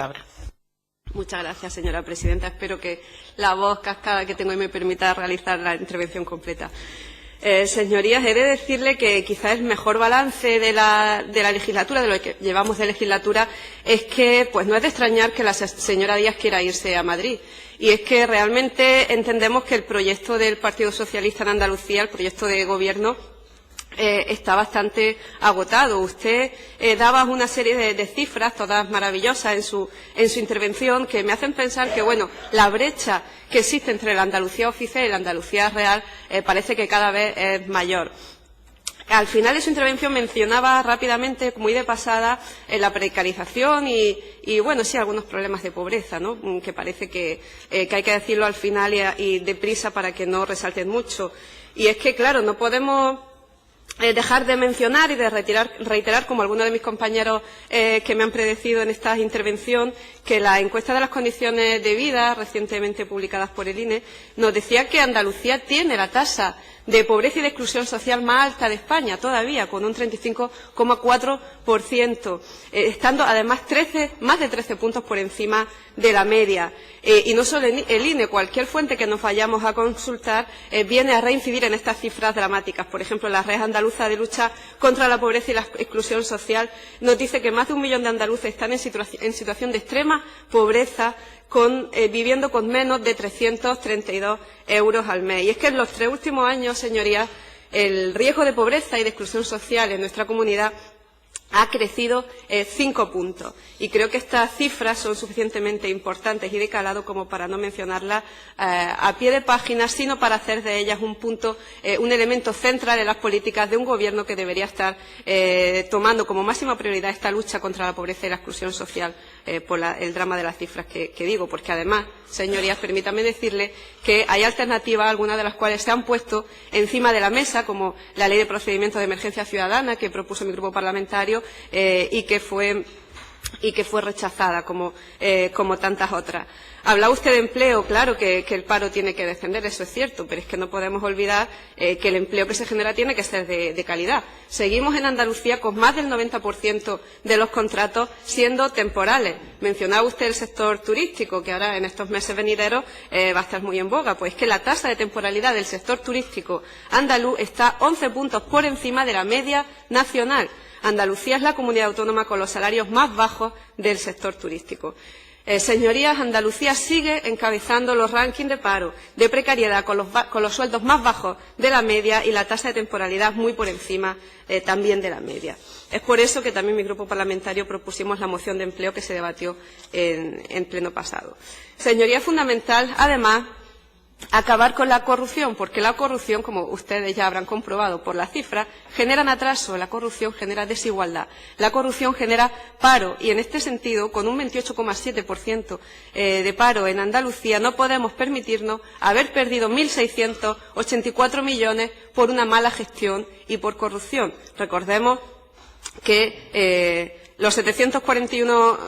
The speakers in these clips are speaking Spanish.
palabra. Muchas gracias, señora presidenta. Espero que la voz cascada que tengo hoy me permita realizar la intervención completa. Señorías, he de decirle que quizás el mejor balance de la legislatura, de lo que llevamos de legislatura, es que pues no es de extrañar que la señora Díaz quiera irse a Madrid. Y es que realmente entendemos que el proyecto del Partido Socialista en Andalucía, el proyecto de gobierno, está bastante agotado. Usted daba una serie de cifras, todas maravillosas, en su intervención, que me hacen pensar que, bueno, la brecha que existe entre la Andalucía oficial y la Andalucía real parece que cada vez es mayor. Al final de su intervención mencionaba rápidamente, muy de pasada, la precarización y, bueno, sí, algunos problemas de pobreza, ¿no? Que parece que hay que decirlo al final y deprisa para que no resalten mucho. Y es que, claro, no podemos dejar de mencionar y de reiterar, como algunos de mis compañeros que me han predecido en esta intervención, que la encuesta de las condiciones de vida, recientemente publicadas por el INE, nos decía que Andalucía tiene la tasa de pobreza y de exclusión social más alta de España, todavía, con un 35,4%, estando además más de 13 puntos por encima de la media. Y no solo el INE, cualquier fuente que nos vayamos a consultar viene a reincidir en estas cifras dramáticas. Por ejemplo, la Red Andaluza de Lucha contra la Pobreza y la Exclusión Social nos dice que más de 1 millón de andaluces están en situación de extrema pobreza, viviendo con menos de 332 euros al mes. Y es que en los 3 últimos años, señorías, el riesgo de pobreza y de exclusión social en nuestra comunidad ha crecido 5 puntos. Y creo que estas cifras son suficientemente importantes y de calado como para no mencionarlas a pie de página, sino para hacer de ellas un punto, un elemento central en las políticas de un gobierno que debería estar tomando como máxima prioridad esta lucha contra la pobreza y la exclusión social por el drama de las cifras que digo. Porque además, señorías, permítanme decirle que hay alternativas, algunas de las cuales se han puesto encima de la mesa, como la Ley de Procedimientos de Emergencia Ciudadana, que propuso mi grupo parlamentario, y que fue rechazada, como tantas otras. Habla usted de empleo, claro que el paro tiene que descender, eso es cierto, pero es que no podemos olvidar que el empleo que se genera tiene que ser de calidad. Seguimos en Andalucía con más del 90% de los contratos siendo temporales. Mencionaba usted el sector turístico, que ahora en estos meses venideros va a estar muy en boga. Pues es que la tasa de temporalidad del sector turístico andaluz está 11 puntos por encima de la media nacional. Andalucía es la comunidad autónoma con los salarios más bajos del sector turístico. Señorías, Andalucía sigue encabezando los rankings de paro, de precariedad, con los sueldos más bajos de la media y la tasa de temporalidad muy por encima también de la media. Es por eso que también mi grupo parlamentario propusimos la moción de empleo que se debatió en pleno pasado. Señorías, es fundamental, además, acabar con la corrupción, porque la corrupción, como ustedes ya habrán comprobado por las cifras, genera atraso, la corrupción genera desigualdad, la corrupción genera paro y en este sentido, con un 28,7% de paro en Andalucía, no podemos permitirnos haber perdido 1.684 millones por una mala gestión y por corrupción. Recordemos que los 741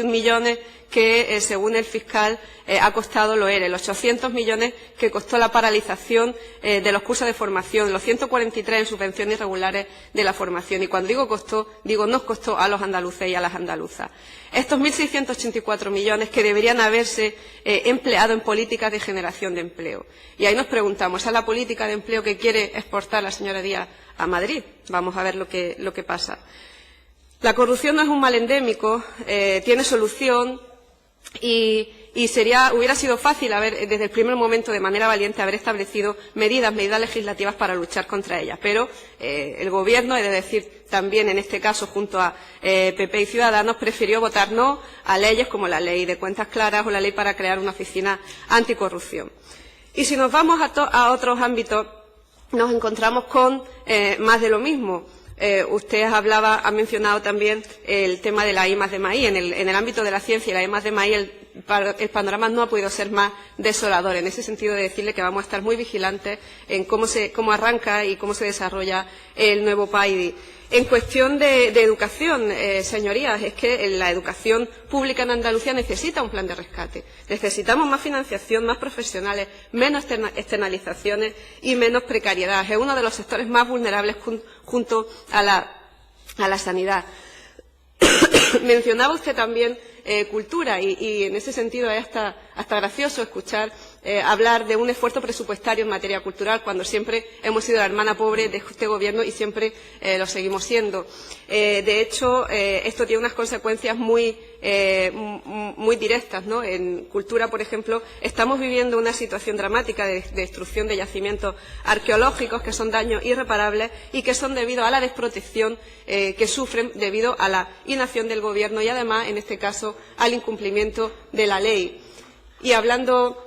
millones que, según el fiscal, ha costado lo ERE, los 800 millones que costó la paralización de los cursos de formación, los 143 en subvenciones irregulares de la formación. Y cuando digo costó, digo nos costó a los andaluces y a las andaluzas. Estos 1.684 millones que deberían haberse empleado en políticas de generación de empleo. Y ahí nos preguntamos, ¿esa es la política de empleo que quiere exportar la señora Díaz a Madrid? Vamos a ver lo que pasa. La corrupción no es un mal endémico, tiene solución y hubiera sido fácil desde el primer momento, de manera valiente, haber establecido medidas legislativas para luchar contra ella. Pero el Gobierno, he de decir también en este caso junto a PP y Ciudadanos, prefirió votar no a leyes como la Ley de Cuentas Claras o la Ley para crear una oficina anticorrupción. Y si nos vamos a otros ámbitos, nos encontramos con más de lo mismo. Usted ha mencionado también el tema de la I+D+I. En el ámbito de la ciencia y la I+D+I el panorama no ha podido ser más desolador. En ese sentido, de decirle que vamos a estar muy vigilantes en cómo arranca y cómo se desarrolla el nuevo PAIDI. En cuestión de educación, señorías, es que la educación pública en Andalucía necesita un plan de rescate. Necesitamos más financiación, más profesionales, menos externalizaciones y menos precariedad. Es uno de los sectores más vulnerables junto a la sanidad. Mencionaba usted también cultura y en ese sentido es hasta gracioso escuchar hablar de un esfuerzo presupuestario en materia cultural cuando siempre hemos sido la hermana pobre de este Gobierno y siempre lo seguimos siendo. De hecho, esto tiene unas consecuencias muy directas, ¿no? En cultura, por ejemplo, estamos viviendo una situación dramática de destrucción de yacimientos arqueológicos que son daños irreparables y que son debido a la desprotección que sufren debido a la inacción del Gobierno y, además, en este caso, al incumplimiento de la ley. Y hablando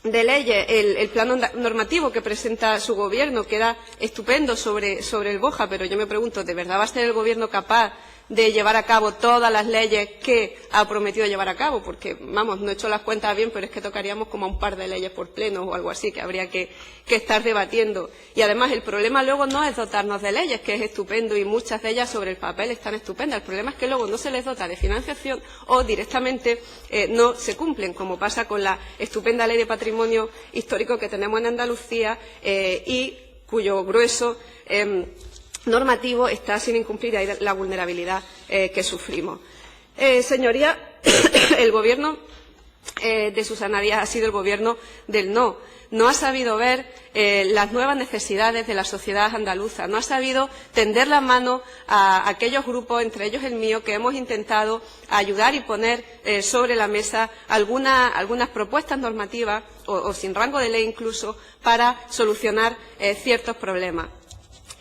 de leyes, el plano normativo que presenta su Gobierno queda estupendo sobre el Boja, pero yo me pregunto, ¿de verdad va a ser el Gobierno capaz de llevar a cabo todas las leyes que ha prometido llevar a cabo? Porque, vamos, no he hecho las cuentas bien, pero es que tocaríamos como un par de leyes por pleno o algo así que habría que estar debatiendo. Y, además, el problema luego no es dotarnos de leyes, que es estupendo, y muchas de ellas sobre el papel están estupendas. El problema es que luego no se les dota de financiación o directamente no se cumplen, como pasa con la estupenda Ley de Patrimonio Histórico que tenemos en Andalucía y cuyo grueso normativo está sin incumplir, ahí la vulnerabilidad que sufrimos. Señorías, el Gobierno de Susana Díaz ha sido el Gobierno del no. No ha sabido ver las nuevas necesidades de la sociedad andaluza, no ha sabido tender la mano a aquellos grupos, entre ellos el mío, que hemos intentado ayudar y poner sobre la mesa algunas propuestas normativas o sin rango de ley incluso para solucionar ciertos problemas.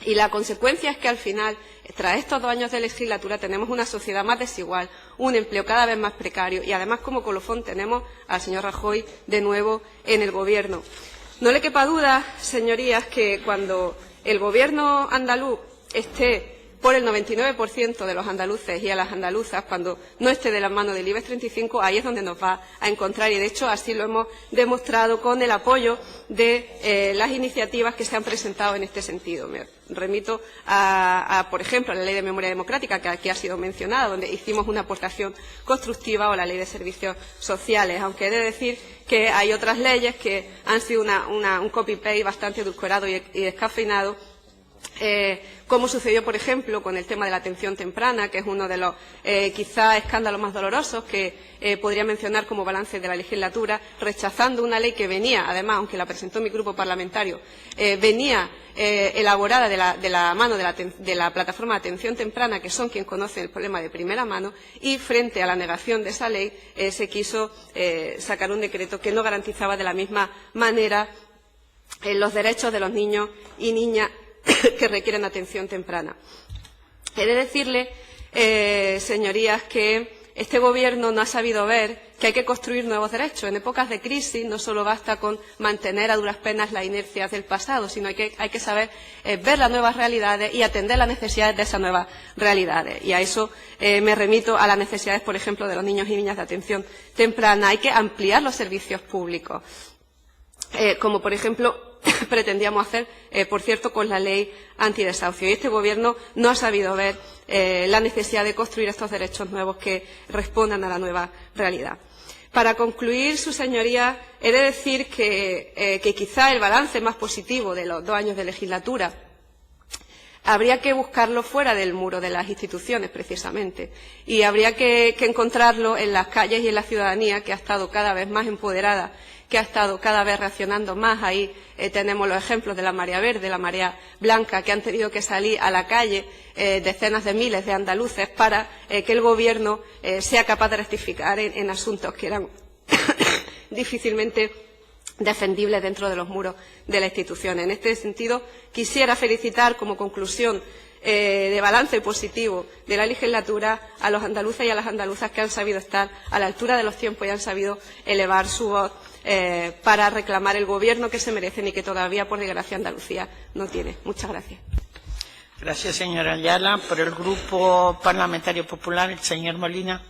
Y la consecuencia es que, al final, tras estos 2 años de legislatura, tenemos una sociedad más desigual, un empleo cada vez más precario y, además, como colofón, tenemos al señor Rajoy de nuevo en el Gobierno. No le quepa duda, señorías, que cuando el Gobierno andaluz esté por el 99% de los andaluces y a las andaluzas, cuando no esté de la mano del IBEX 35, ahí es donde nos va a encontrar. Y, de hecho, así lo hemos demostrado con el apoyo de las iniciativas que se han presentado en este sentido. Me remito por ejemplo, a la Ley de Memoria Democrática, que aquí ha sido mencionada, donde hicimos una aportación constructiva, o la Ley de Servicios Sociales, aunque he de decir que hay otras leyes que han sido un copy-paste bastante edulcorado y descafeinado, como sucedió, por ejemplo, con el tema de la atención temprana, que es uno de los quizá escándalos más dolorosos que podría mencionar como balance de la legislatura, rechazando una ley que venía, además, aunque la presentó mi grupo parlamentario, venía elaborada de la mano de la plataforma de atención temprana, que son quienes conocen el problema de primera mano, y frente a la negación de esa ley se quiso sacar un decreto que no garantizaba de la misma manera los derechos de los niños y niñas que requieren atención temprana. He de decirle, señorías, que este Gobierno no ha sabido ver que hay que construir nuevos derechos. En épocas de crisis no solo basta con mantener a duras penas las inercias del pasado, sino que hay que saber ver las nuevas realidades y atender las necesidades de esas nuevas realidades. Y a eso me remito a las necesidades, por ejemplo, de los niños y niñas de atención temprana. Hay que ampliar los servicios públicos, como, por ejemplo, pretendíamos hacer, por cierto, con la ley antidesahucio. Y este Gobierno no ha sabido ver la necesidad de construir estos derechos nuevos que respondan a la nueva realidad. Para concluir, sus señorías, he de decir que quizá el balance más positivo de los 2 años de legislatura habría que buscarlo fuera del muro de las instituciones, precisamente, y habría que encontrarlo en las calles y en la ciudadanía, que ha estado cada vez más empoderada, que ha estado cada vez reaccionando más. Ahí tenemos los ejemplos de la marea verde, la marea blanca, que han tenido que salir a la calle decenas de miles de andaluces para que el Gobierno sea capaz de rectificar en asuntos que eran difícilmente defendibles dentro de los muros de la institución. En este sentido, quisiera felicitar como conclusión de balance positivo de la legislatura a los andaluces y a las andaluzas que han sabido estar a la altura de los tiempos y han sabido elevar su voz para reclamar el Gobierno que se merecen y que todavía, por desgracia, Andalucía no tiene. Muchas gracias. Gracias, señora Ayala. Por el Grupo Parlamentario Popular, el señor Molina.